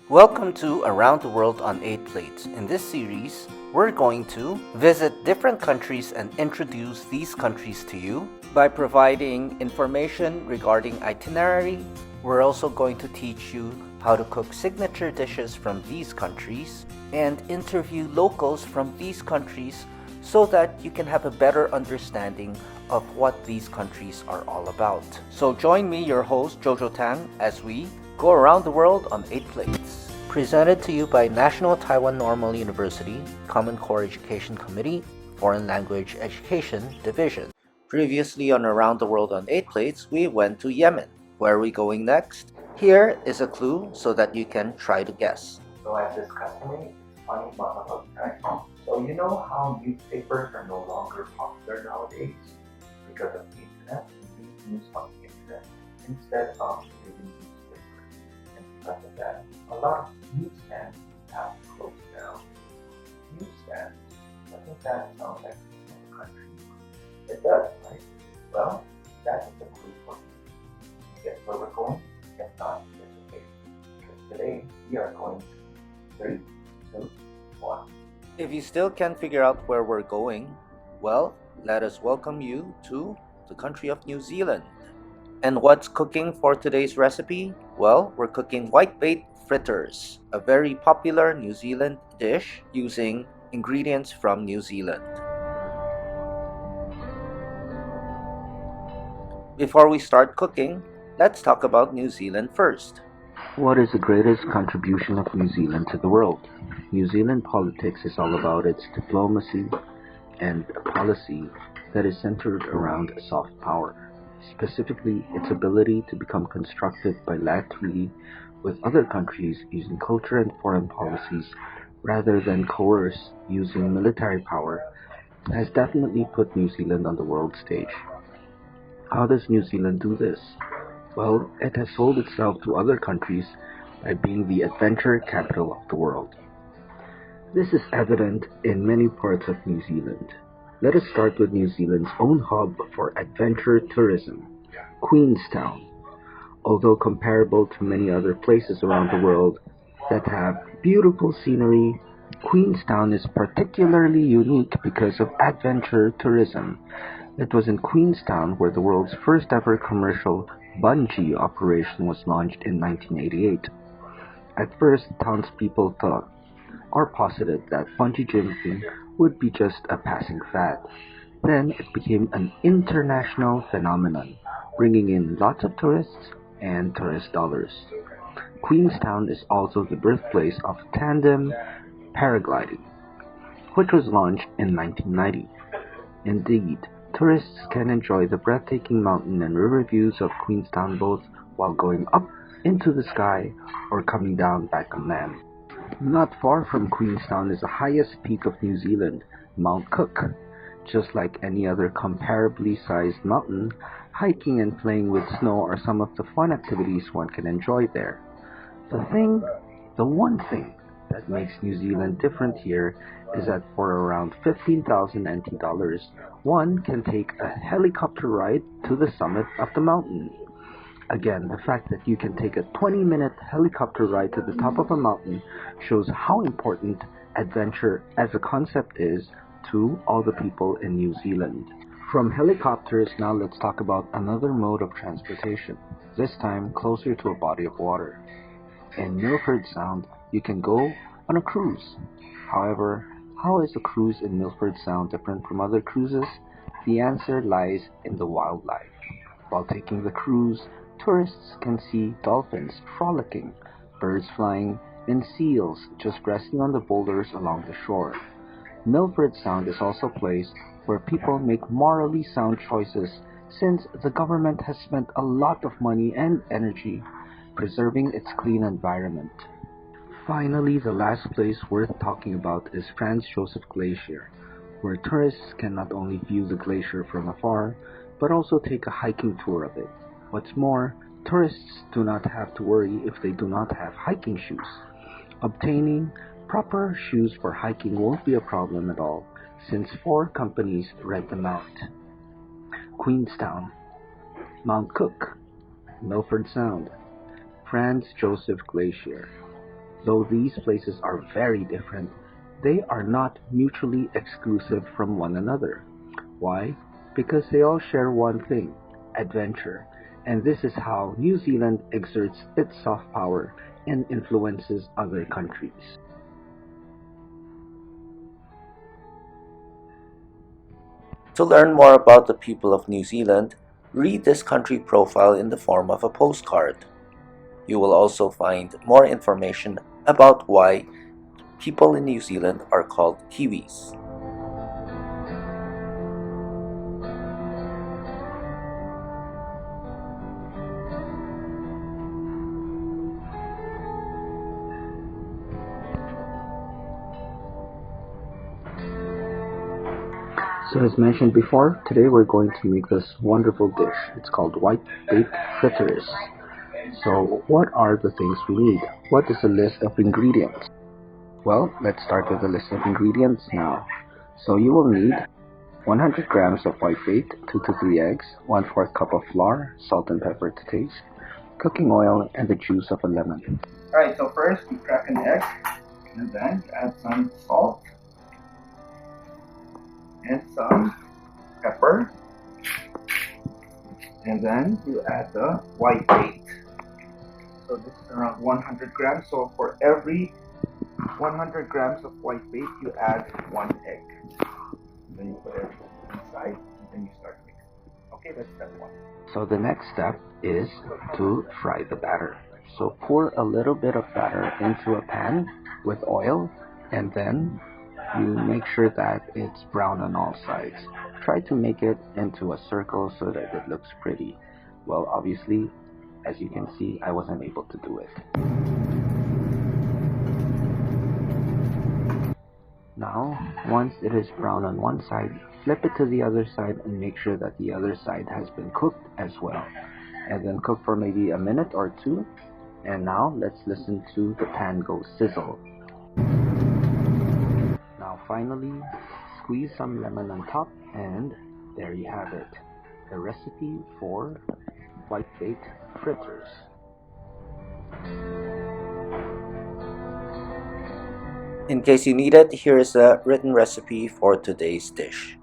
Welcome to Around the World on 8 Plates. In this series, we're going to visit different countries and introduce these countries to you by providing information regarding itinerary. We're also going to teach you how to cook signature dishes from these countries and interview locals from these countries so that you can have a better understanding of what these countries are all about. So join me, your host, Jojo Tan, as we go around the world on 8 Plates. Presented to you by National Taiwan Normal University, Common Core Education Committee, Foreign Language Education Division. Previously on Around the World on 8 Plates, we went to Yemen. Where are we going next? Here is a clue so that you can try to guess. So as is customary, it's funny monologue time. So you know how newspapers are no longer popular nowadays because of the internet? We read news on the internet instead of reading newspapers. And because of that, a lot of newsstands have closed down. Newsstands? Doesn't that sound like a country? It does, right? Well, that is a clue for you. Guess where we're going? If not, it's okay. Because today we are going to 3, 2, 1. If you still can't figure out where we're going, well, let us welcome you to the country of New Zealand. And what's cooking for today's recipe? Well, we're cooking Whitebait Fritters, a very popular New Zealand dish using ingredients from New Zealand. Before we start cooking, let's talk about New Zealand first. What is the greatest contribution of New Zealand to the world? New Zealand politics is all about its diplomacy and a policy that is centered around soft power, specifically its ability to become constructive bilaterally with other countries using culture and foreign policies rather than coerce using military power has definitely put New Zealand on the world stage. How does New Zealand do this? Well, it has sold itself to other countries by being the adventure capital of the world. This is evident in many parts of New Zealand. Let us start with New Zealand's own hub for adventure tourism, Queenstown. Although comparable to many other places around the world that have beautiful scenery, Queenstown is particularly unique because of adventure tourism. It was in Queenstown where the world's first ever commercial bungee operation was launched in 1988. At first, townspeople thought or posited that bungee jumping would be just a passing fad. Then it became an international phenomenon, bringing in lots of tourists and tourist dollars. Queenstown is also the birthplace of tandem paragliding, which was launched in 1990. Indeed, tourists can enjoy the breathtaking mountain and river views of Queenstown both while going up into the sky or coming down back on land. Not far from Queenstown is the highest peak of New Zealand, Mount Cook. Just like any other comparably sized mountain, hiking and playing with snow are some of the fun activities one can enjoy there. The one thing that makes New Zealand different here is that for around 15,000 NT dollars, one can take a helicopter ride to the summit of the mountain. Again, the fact that you can take a 20-minute helicopter ride to the top of a mountain shows how important adventure as a concept is to all the people in New Zealand. From helicopters, now let's talk about another mode of transportation, this time closer to a body of water. In Milford Sound, you can go on a cruise. However, how is a cruise in Milford Sound different from other cruises? The answer lies in the wildlife. While taking the cruise, tourists can see dolphins frolicking, birds flying, and seals just resting on the boulders along the shore. Milford Sound is also a place where people make morally sound choices since the government has spent a lot of money and energy preserving its clean environment. Finally, the last place worth talking about is Franzjosef Glacier, where tourists can not only view the glacier from afar, but also take a hiking tour of it. What's more, tourists do not have to worry if they do not have hiking shoes. Obtaining proper shoes for hiking won't be a problem at all, since 4 companies rent them out. Queenstown, Mount Cook, Milford Sound, Franzjosef Glacier. Though these places are very different, they are not mutually exclusive from one another. Why? Because they all share one thing: adventure. And this is how New Zealand exerts its soft power and influences other countries. To learn more about the people of New Zealand, read this country profile in the form of a postcard. You will also find more information about why people in New Zealand are called kiwis. So as mentioned before, today we're going to make this wonderful dish. It's called Whitebait Fritters. So what are the things we need? What is the list of ingredients? Well, let's start with the list of ingredients now. So you will need 100 grams of whitebait, 2 to 3 eggs, 1/4 cup of flour, salt and pepper to taste, cooking oil, and the juice of a lemon. Alright, so first you crack an egg and then add some salt and some pepper, and then you add the whitebait. So this is around 100 grams. So for every 100 grams of whitebait, you add 1 egg. Then you put it inside, and then you start mixing. Okay, that's step 1. So the next step is to fry the batter. So pour a little bit of batter into a pan with oil, and then you make sure that it's brown on all sides. Try to make it into a circle so that it looks pretty. Well, obviously, as you can see, I wasn't able to do it. Now, once it is brown on one side, flip it to the other side and make sure that the other side has been cooked as well. And then cook for maybe a minute or two. And now, let's listen to the pan go sizzle. Now finally, squeeze some lemon on top, and there you have it, the recipe for whitebait fritters. In case you need it, here is a written recipe for today's dish.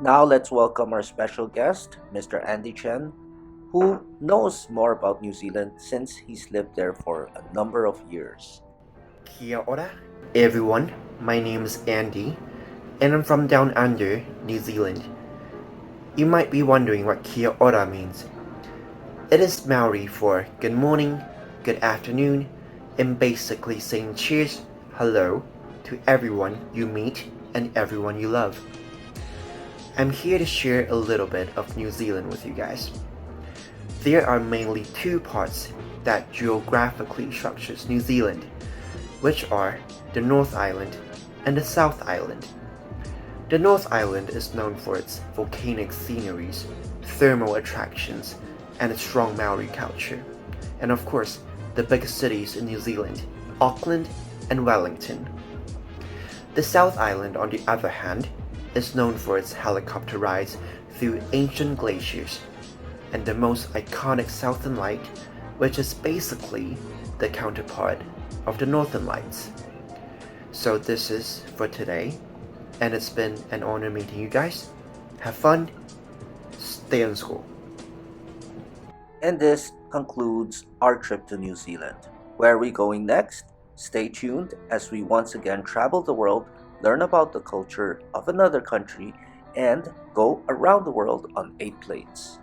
Now let's welcome our special guest, Mr. Andy Chen, who knows more about New Zealand since he's lived there for a number of years. Kia ora, everyone. My name is Andy, and I'm from down under, New Zealand. You might be wondering what Kia ora means. It is Maori for good morning, good afternoon, and basically saying cheers, hello, to everyone you meet and everyone you love. I'm here to share a little bit of New Zealand with you guys. There are mainly 2 parts that geographically structures New Zealand, which are the North Island and the South Island. The North Island is known for its volcanic sceneries, thermal attractions, and its strong Maori culture, and of course, the biggest cities in New Zealand, Auckland and Wellington. The South Island, on the other hand, is known for its helicopter rides through ancient glaciers, and the most iconic Southern Light, which is basically the counterpart of the Northern Lights. So this is for today, and it's been an honor meeting you guys. Have fun, stay in school. And this concludes our trip to New Zealand. Where are we going next? Stay tuned as we once again travel the world, learn about the culture of another country, and go around the world on 8 plates.